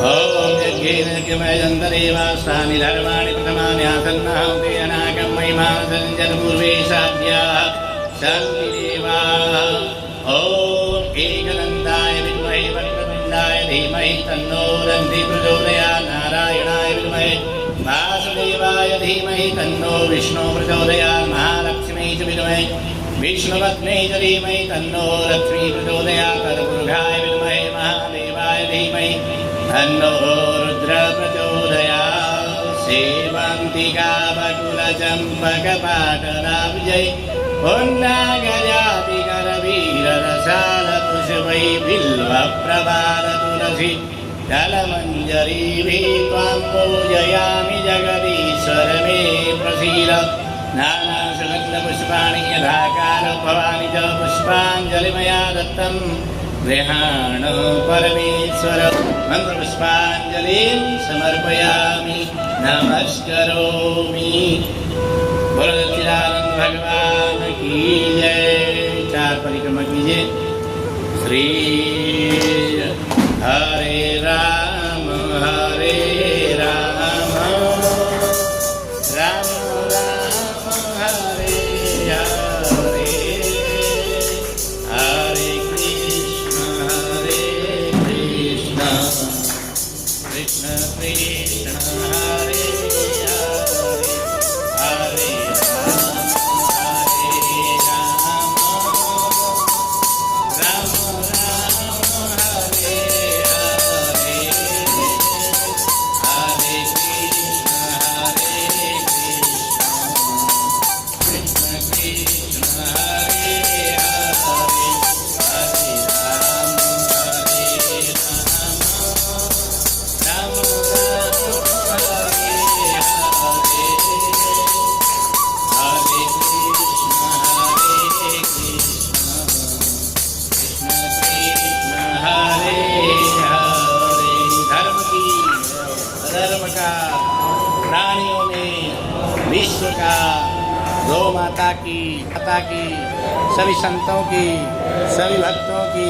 ओम यज्ञेन यज्ञमयजन्तरेवास्तानि धर्माणि प्रथमानि आसन्नः ते अनाकं महिमानसञ्जनपूर्वे साध्याः सन्ति देवाः। ओम एकदन्ताय विद्महे वक्रतुण्डाय धीमहि तन्नो दन्ति प्रचोदयात्। नारायणाय विद्महे वासुदेवाय धीमहि तन्नो विष्णु प्रचोदयात्। महालक्ष्मी च विद्महे विष्णुपत्न्यै च धीमहि तन्नो लक्ष्मी प्रचोदयात्। कर्पूराय विद्महे महादेवाय धीमहि तन्नो रुद्र प्रचोदयात्। सेवन्तिका बकुलचम्पकपाटलाब्जै पुण्डागजातिकरवीररसालपुष्पै बिल्वप्रभारतुलसी दलमञ्जरीभिः त्वां पूजयामि जगदीश्वर मे प्रसीद। नानासुगन्धपुष्पाणि यथाकालो भवानि च पुष्पाञ्जलिमया दत्तं गृहाण परमेश्वर। मन्त्रपुष्पाञ्जलिं समर्पयामि नमस्करोमि। बोलो सच्चिदानंद भगवान की जय। चार परिक्रमा कीजिए। श्री हरे राम हरे राम राम राम हरे हरे हरे कृष्ण कृष्ण कृष्ण हरे हरे प्राणियों में विश्व का गौ माता की सभी संतों की सभी भक्तों की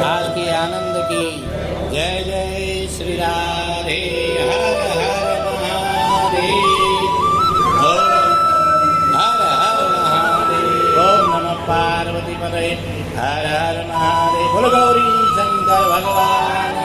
आज के आनंद की जय जय श्री राधे। हर हर महादेव। ओम हर हर महादेव। ओम नमः पार्वती पतये हर हर महादेव। बोलो गौरी शंकर भगवान।